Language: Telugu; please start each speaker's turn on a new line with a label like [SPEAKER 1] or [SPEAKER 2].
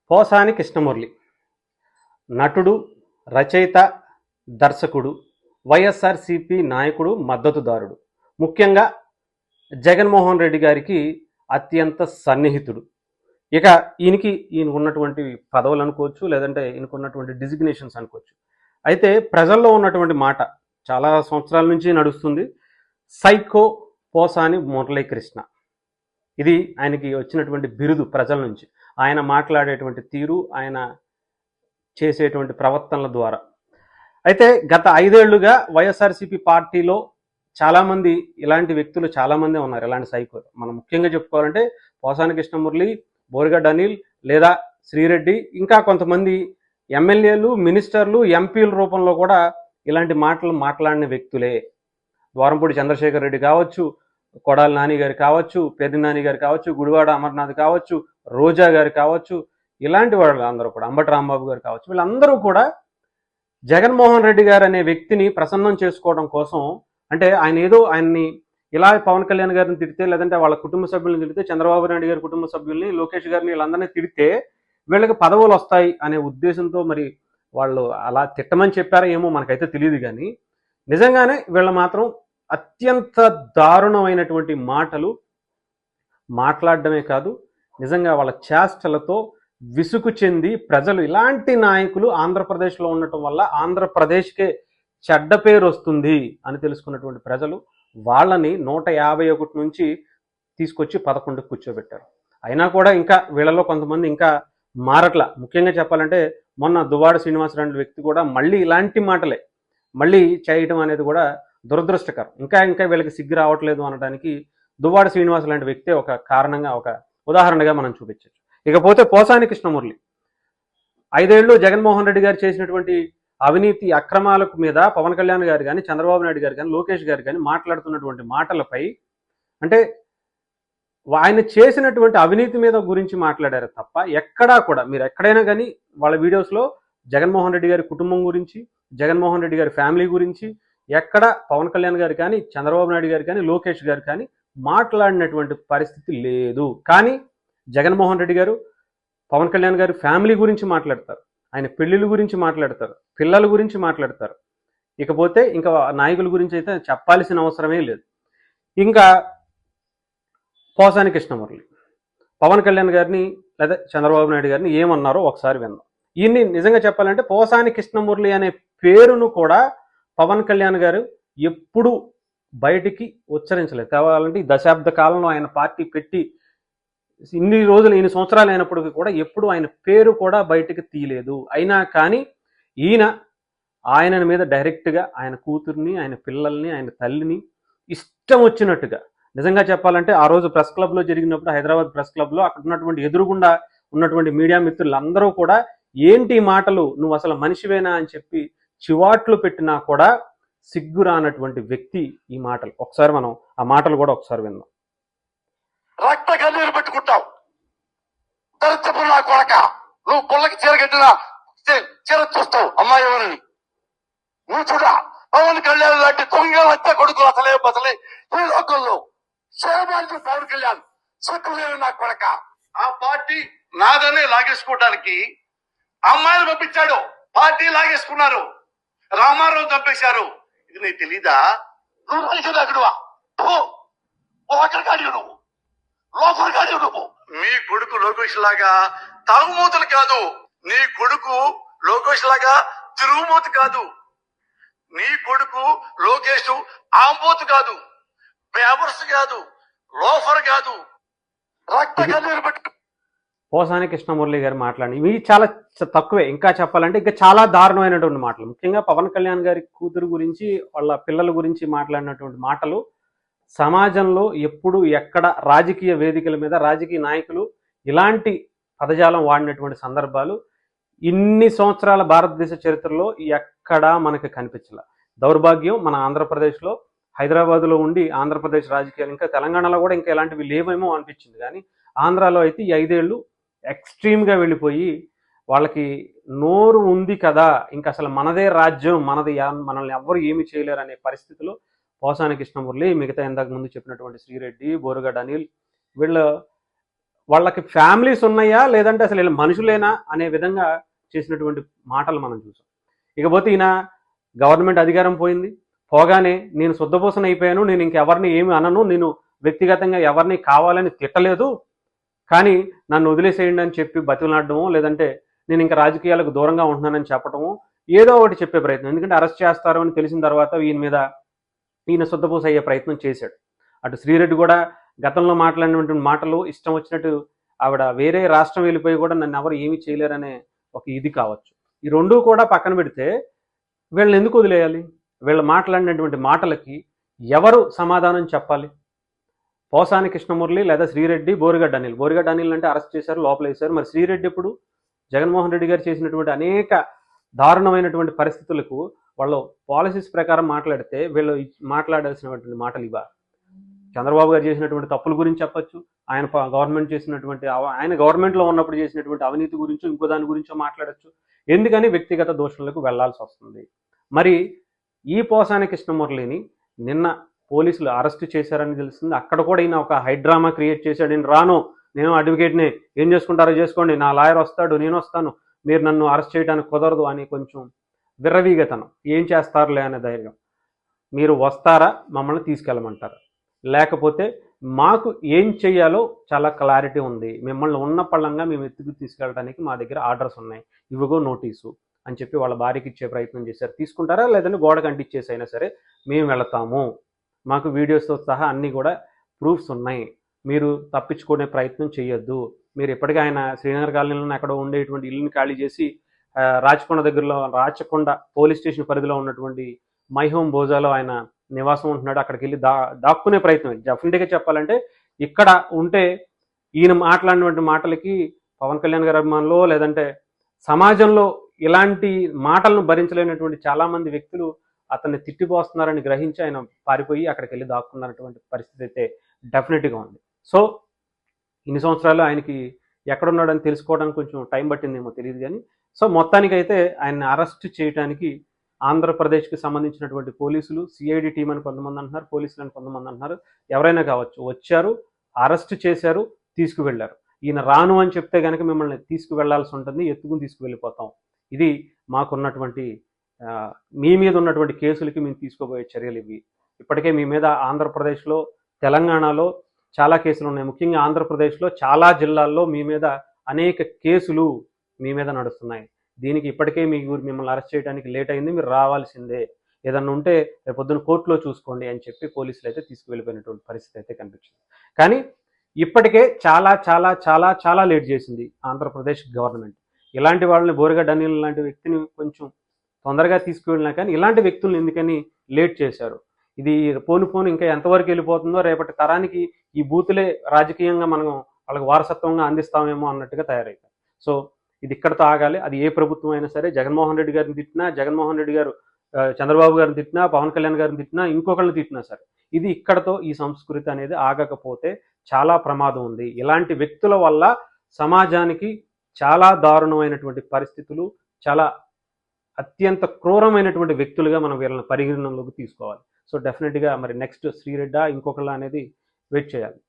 [SPEAKER 1] పోసాని కృష్ణమురళి నటుడు, రచయిత, దర్శకుడు, వైఎస్ఆర్సీపీ నాయకుడు, మద్దతుదారుడు. ముఖ్యంగా జగన్మోహన్ రెడ్డి గారికి అత్యంత సన్నిహితుడు. ఇక ఈయనకు ఉన్నటువంటి పదవులు అనుకోవచ్చు, లేదంటే ఈయనకు ఉన్నటువంటి డిజిగ్నేషన్స్ అనుకోవచ్చు. అయితే ప్రజల్లో ఉన్నటువంటి మాట చాలా సంవత్సరాల నుంచి నడుస్తుంది. సైకో పోసాని మురళీకృష్ణ. ఇది ఆయనకి వచ్చినటువంటి బిరుదు ప్రజల నుంచి. ఆయన మాట్లాడేటువంటి తీరు, ఆయన చేసేటువంటి ప్రవర్తనల ద్వారా. అయితే గత 5 ఏళ్లుగా వైఎస్ఆర్సీపీ పార్టీలో చాలామంది ఇలాంటి వ్యక్తులు చాలామంది ఉన్నారు, ఇలాంటి సైకో. మనం ముఖ్యంగా చెప్పుకోవాలంటే పోసాని కృష్ణమురళి, బోరిగడ్డ అనిల్ లేదా శ్రీరెడ్డి, ఇంకా కొంతమంది ఎమ్మెల్యేలు, మినిస్టర్లు, ఎంపీల రూపంలో కూడా ఇలాంటి మాటలు మాట్లాడిన వ్యక్తులే. ద్వారంపూడి చంద్రశేఖర్ రెడ్డి కావచ్చు, కొడాలి నాని గారు కావచ్చు, పెద్ది నాని గారు కావచ్చు, గుడివాడ అమర్నాథ్ కావచ్చు, రోజా గారు కావచ్చు, ఇలాంటి వాళ్ళు అందరూ కూడా, అంబటి రాంబాబు గారు కావచ్చు, వీళ్ళందరూ కూడా జగన్మోహన్ రెడ్డి గారు అనే వ్యక్తిని ప్రసన్నం చేసుకోవడం కోసం, అంటే ఆయన్ని ఇలా పవన్ కళ్యాణ్ గారిని తిడితే, లేదంటే వాళ్ళ కుటుంబ సభ్యులను తిడితే, చంద్రబాబు నాయుడు గారి కుటుంబ సభ్యుల్ని, లోకేష్ గారిని, వీళ్ళందరినీ తిడితే వీళ్ళకి పదవులు వస్తాయి అనే ఉద్దేశంతో మరి వాళ్ళు అలా తిట్టమని చెప్పారో ఏమో మనకైతే తెలియదు. కానీ నిజంగానే వీళ్ళు మాత్రం అత్యంత దారుణమైనటువంటి మాటలు మాట్లాడడమే కాదు, నిజంగా వాళ్ళ చేష్టలతో విసుగు చెంది ప్రజలు, ఇలాంటి నాయకులు ఆంధ్రప్రదేశ్లో ఉండటం వల్ల ఆంధ్రప్రదేశ్కే చెడ్డ పేరు వస్తుంది అని తెలుసుకున్నటువంటి ప్రజలు వాళ్ళని 151 నుంచి తీసుకొచ్చి 11కు కూర్చోబెట్టారు. అయినా కూడా ఇంకా వీళ్ళలో కొంతమంది ఇంకా మారట్ల. ముఖ్యంగా చెప్పాలంటే మొన్న దువ్వాడ శ్రీనివాసరావు వ్యక్తి కూడా మళ్ళీ ఇలాంటి మాటలే మళ్ళీ చేయటం అనేది కూడా దురదృష్టకరం. ఇంకా వీళ్ళకి సిగ్గు రావట్లేదు అనడానికి దువ్వాడ శ్రీనివాస లాంటి వ్యక్తే ఒక కారణంగా, ఒక ఉదాహరణగా మనం చూపించవచ్చు. ఇకపోతే పోసాని కృష్ణమురళి 5 ఏళ్ళు జగన్మోహన్ రెడ్డి గారు చేసినటువంటి అవినీతి అక్రమాలకు మీద పవన్ కళ్యాణ్ గారు కానీ, చంద్రబాబు నాయుడు గారు కానీ, లోకేష్ గారు కానీ మాట్లాడుతున్నటువంటి మాటలపై, అంటే ఆయన చేసినటువంటి అవినీతి మీద గురించి మాట్లాడారు తప్ప ఎక్కడా కూడా మీరు ఎక్కడైనా కానీ వాళ్ళ వీడియోస్లో జగన్మోహన్ రెడ్డి గారి కుటుంబం గురించి, జగన్మోహన్ రెడ్డి గారి ఫ్యామిలీ గురించి ఎక్కడ పవన్ కళ్యాణ్ గారు కానీ, చంద్రబాబు నాయుడు గారు కానీ, లోకేష్ గారు కానీ మాట్లాడినటువంటి పరిస్థితి లేదు. కానీ జగన్మోహన్ రెడ్డి గారు పవన్ కళ్యాణ్ గారు ఫ్యామిలీ గురించి మాట్లాడతారు, ఆయన పెళ్లిళ్ళ గురించి మాట్లాడతారు, పిల్లల గురించి మాట్లాడతారు. ఇకపోతే ఇంకా నాయకుల గురించి అయితే చెప్పాల్సిన అవసరమే లేదు. ఇంకా పోసాని కృష్ణమురళి పవన్ కళ్యాణ్ గారిని లేదా చంద్రబాబు నాయుడు గారిని ఏమన్నారో ఒకసారి విందాం. ఈయన్ని నిజంగా చెప్పాలంటే పోసాని కృష్ణమురళి అనే పేరును కూడా పవన్ కళ్యాణ్ గారు ఎప్పుడు బయటికి ఉచ్చరించలేదు. కావాలంటే ఈ దశాబ్ద కాలంలో ఆయన పార్టీ పెట్టి ఇన్ని రోజులు, ఇన్ని సంవత్సరాలు అయినప్పటికీ కూడా ఎప్పుడు ఆయన పేరు కూడా బయటికి తీయలేదు. అయినా కానీ ఆయన మీద డైరెక్ట్గా ఆయన కూతుర్ని, ఆయన పిల్లల్ని, ఆయన తల్లిని ఇష్టం వచ్చినట్టుగా, నిజంగా చెప్పాలంటే ఆ రోజు ప్రెస్ క్లబ్లో జరిగినప్పుడు, హైదరాబాద్ ప్రెస్ క్లబ్లో అక్కడ ఉన్నటువంటి ఎదురుగుండా ఉన్నటువంటి మీడియా మిత్రులందరూ కూడా ఏంటి మాటలు, నువ్వు అసలు మనిషివేనా అని చెప్పి చివాట్లు పెట్టినా కూడా సిగ్గు రానటువంటి వ్యక్తి ఈ మాటలు. ఒకసారి మనం ఆ మాటలు కూడా ఒకసారి విందాం.
[SPEAKER 2] రక్త కన్నీరు పెట్టుకుంటావు, దరిద్రపు నా కొడక, నువ్వు పుల్లకి చీర కట్టినా చీర చూస్తావు అమ్మాయి ఎవరిని నువ్వు చూడా. పవన్ కళ్యాణ్ లాంటి దొంగ హత్య కొడుకులు అసలే బసలే ఈ లోకంలో శరమానికి పవన్ కళ్యాణ్ సిక్కులేని నా కొడక. ఆ పార్టీ నాదనే లాగేసుకోవడానికి అమ్మాయిలు పంపించాడు, పార్టీ లాగేసుకున్నారు, రామారావు చంపేశారు. ఇది నీకు తెలీదా? నువ్వు మనిషి అక్కడువా, అక్కడికాడి నువ్వు లోపలికాడి నువ్వు. మీ కొడుకు లోకేష్ లాగా తాగుమూతలు కాదు, నీ కొడుకు లోకేష్ లాగా తిరుగుమూత కాదు, నీ కొడుకు లోకేష్ ఆంబోతు కాదు, పేవర్స్ కాదు, లోఫర్ కాదు, రక్త కన్నీరు పెట్టు.
[SPEAKER 1] పోసాని కృష్ణమురళి గారు మాట్లాడి ఇవి చాలా తక్కువే. ఇంకా చెప్పాలంటే ఇంకా చాలా దారుణమైనటువంటి మాటలు. ముఖ్యంగా పవన్ కళ్యాణ్ గారి కూతురు గురించి, వాళ్ళ పిల్లల గురించి మాట్లాడినటువంటి మాటలు సమాజంలో ఎప్పుడు ఎక్కడ రాజకీయ వేదికల మీద రాజకీయ నాయకులు ఇలాంటి పదజాలం వాడినటువంటి సందర్భాలు ఇన్ని సంవత్సరాల భారతదేశ చరిత్రలో ఎక్కడా మనకి కనిపించలే. దౌర్భాగ్యం మన ఆంధ్రప్రదేశ్లో, హైదరాబాద్లో ఉండి ఆంధ్రప్రదేశ్ రాజకీయాలు, ఇంకా తెలంగాణలో కూడా ఇంకా ఇలాంటివి లేవేమో అనిపించింది. కానీ ఆంధ్రాలో అయితే ఈ 5 ఏళ్ళు ఎక్స్ట్రీమ్గా వెళ్ళిపోయి వాళ్ళకి నోరు ఉంది కదా, ఇంకా అసలు మనదే రాజ్యం, మనల్ని ఎవ్వరు ఏమి చేయలేరు అనే పరిస్థితిలో పోసాని కృష్ణమురళి, మిగతా ఇందాక ముందు చెప్పినటువంటి శ్రీరెడ్డి, బోరుగడ్డ అనిల్, వీళ్ళ వాళ్ళకి ఫ్యామిలీస్ ఉన్నాయా లేదంటే అసలు వీళ్ళ మనుషులేనా అనే విధంగా చేసినటువంటి మాటలు మనం చూసాం. ఇకపోతే ఈయన గవర్నమెంట్ అధికారం పోయింది, పోగానే నేను శుద్ధపూసన అయిపోయాను, నేను ఇంకెవరిని ఏమి అనను, నేను వ్యక్తిగతంగా ఎవరిని కావాలని తిట్టలేదు, కానీ నన్ను వదిలేసేయండి అని చెప్పి బతిలాడడము, లేదంటే నేను ఇంకా రాజకీయాలకు దూరంగా ఉంటున్నానని చెప్పడము, ఏదో ఒకటి చెప్పే ప్రయత్నం. ఎందుకంటే అరెస్ట్ చేస్తారు అని తెలిసిన తర్వాత ఈయన శుద్ధపూస అయ్యే ప్రయత్నం చేశాడు. అటు శ్రీరెడ్డి కూడా గతంలో మాట్లాడినటువంటి మాటలు ఇష్టం వచ్చినట్టు ఆవిడ వేరే రాష్ట్రం వెళ్ళిపోయి కూడా నన్ను ఎవరు ఏమీ చేయలేరనే ఒక ఇది కావచ్చు. ఈ రెండూ కూడా పక్కన పెడితే వీళ్ళని ఎందుకు వదిలేయాలి? వీళ్ళు మాట్లాడినటువంటి మాటలకి ఎవరు సమాధానం చెప్పాలి? పోసాని కృష్ణమురళి లేదా శ్రీరెడ్డి, బోరిగడ్డ అనిల్ అంటే అరెస్ట్ చేశారు, లోపల వేశారు. మరి శ్రీరెడ్డి ఇప్పుడు జగన్మోహన్ రెడ్డి గారు చేసినటువంటి అనేక దారుణమైనటువంటి పరిస్థితులకు వాళ్ళు పాలసీస్ ప్రకారం మాట్లాడితే వీళ్ళు మాట్లాడాల్సినటువంటి మాటలు ఇవా? చంద్రబాబు గారు చేసినటువంటి తప్పుల గురించి చెప్పొచ్చు, ఆయన గవర్నమెంట్లో ఉన్నప్పుడు చేసినటువంటి అవినీతి గురించి ఇంకో దాని గురించో మాట్లాడచ్చు. ఎందుకని వ్యక్తిగత దోషులకు వెళ్లాల్సి వస్తుంది? మరి ఈ పోసాని కృష్ణమురళిని నిన్న పోలీసులు అరెస్ట్ చేశారని తెలిసింది. అక్కడ కూడా ఈయన ఒక హైడ్రామా క్రియేట్ చేశాడు. నేను రాను, నేను అడ్వకేట్ని, ఏం చేసుకుంటారో చేసుకోండి, నా లాయర్ వస్తాడు, నేను వస్తాను, మీరు నన్ను అరెస్ట్ చేయడానికి కుదరదు అని కొంచెం విర్రవీగతనం. ఏం చేస్తారులే అనే ధైర్యం. మీరు వస్తారా, మమ్మల్ని తీసుకెళ్ళమంటారా, లేకపోతే మాకు ఏం చేయాలో చాలా క్లారిటీ ఉంది, మిమ్మల్ని ఉన్న పళ్ళంగా మేము ఎత్తుకు తీసుకెళ్ళడానికి మా దగ్గర ఆర్డర్స్ ఉన్నాయి, ఇవిగో నోటీసు అని చెప్పి వాళ్ళ భార్యకి ఇచ్చే ప్రయత్నం చేశారు. తీసుకుంటారా, లేదంటే గోడకు అంటించేసైనా సరే మేము వెళతాము, మాకు వీడియోస్తో సహా అన్నీ కూడా ప్రూఫ్స్ ఉన్నాయి, మీరు తప్పించుకునే ప్రయత్నం చేయొద్దు, మీరు ఇప్పటికీ ఆయన శ్రీనగర్ కాలనీలో అక్కడ ఉండేటువంటి ఇల్లుని ఖాళీ చేసి రాచకొండ పోలీస్ స్టేషన్ పరిధిలో ఉన్నటువంటి మై హోమ్ భోజాలో ఆయన నివాసం ఉంటున్నాడు. అక్కడికి వెళ్ళి దాక్కునే ప్రయత్నం. డెఫినెట్గా చెప్పాలంటే ఇక్కడ ఉంటే ఈయన మాట్లాడినటువంటి మాటలకి పవన్ కళ్యాణ్ గారి అభిమానులు, లేదంటే సమాజంలో ఇలాంటి మాటలను భరించలేనటువంటి చాలామంది వ్యక్తులు అతన్ని తిట్టిపోస్తున్నారని గ్రహించి ఆయన పారిపోయి అక్కడికి వెళ్ళి దాక్కున్నటువంటి పరిస్థితి అయితే డెఫినెట్గా ఉంది. సో ఇన్ని సంవత్సరాలు ఆయనకి ఎక్కడున్నాడని తెలుసుకోవడానికి కొంచెం టైం పట్టిందేమో తెలియదు కానీ, సో మొత్తానికైతే ఆయన్ని అరెస్ట్ చేయడానికి ఆంధ్రప్రదేశ్కి సంబంధించినటువంటి పోలీసులు, సిఐడి టీం అని కొంతమంది అంటున్నారు, పోలీసులు అని కొంతమంది అంటున్నారు, ఎవరైనా కావచ్చు, వచ్చారు, అరెస్ట్ చేశారు, తీసుకువెళ్ళారు. ఈయన రాను అని చెప్తే కనుక మిమ్మల్ని తీసుకువెళ్లాల్సి ఉంటుంది, ఎత్తుకుని తీసుకువెళ్ళిపోతాం. ఇది మాకున్నటువంటి మీ మీద ఉన్నటువంటి కేసులకి మేము తీసుకోబోయే చర్యలు ఇవి. ఇప్పటికే మీ మీద ఆంధ్రప్రదేశ్లో, తెలంగాణలో చాలా కేసులు ఉన్నాయి. ముఖ్యంగా ఆంధ్రప్రదేశ్లో చాలా జిల్లాల్లో మీ మీద అనేక కేసులు మీ మీద నడుస్తున్నాయి. దీనికి ఇప్పటికే మిమ్మల్ని అరెస్ట్ చేయడానికి లేట్ అయింది, మీరు రావాల్సిందే, ఏదన్నా ఉంటే రేపొద్దున కోర్టులో చూసుకోండి అని చెప్పి పోలీసులు అయితే తీసుకువెళ్ళిపోయినటువంటి పరిస్థితి అయితే కనిపించింది. కానీ ఇప్పటికే చాలా చాలా చాలా చాలా లేట్ చేసింది ఆంధ్రప్రదేశ్ గవర్నమెంట్. ఇలాంటి వాళ్ళని, బోరిగడ్డ అనిల్ లాంటి వ్యక్తిని కొంచెం తొందరగా తీసుకువెళ్ళినా కానీ ఇలాంటి వ్యక్తులను ఎందుకని లేట్ చేశారు? ఇది పోను ఇంకా ఎంతవరకు వెళ్ళిపోతుందో, రేపటి తరానికి ఈ బూతులే రాజకీయంగా మనం వాళ్ళకి వారసత్వంగా అందిస్తామేమో అన్నట్టుగా తయారైంది. సో ఇది ఇక్కడతో ఆగాలి. అది ఏ ప్రభుత్వం అయినా సరే, జగన్మోహన్ రెడ్డి గారిని తిట్టినా, జగన్మోహన్ రెడ్డి గారు చంద్రబాబు గారిని తిట్టినా, పవన్ కళ్యాణ్ గారిని తిట్టినా, ఇంకొకరిని తిట్టినా సరే, ఇది ఇక్కడతో ఈ సంస్కృతి అనేది ఆగకపోతే చాలా ప్రమాదం ఉంది. ఇలాంటి వ్యక్తుల వల్ల సమాజానికి చాలా దారుణమైనటువంటి పరిస్థితులు, చాలా అత్యంత క్రూరమైనటువంటి వ్యక్తులుగా మనం వీళ్ళని పరిగణనలోకి తీసుకోవాలి. సో డెఫినెట్గా మరి నెక్స్ట్ శ్రీరెడ్డా ఇంకొకళ్ళ అనేది వెయిట్ చేయాలి.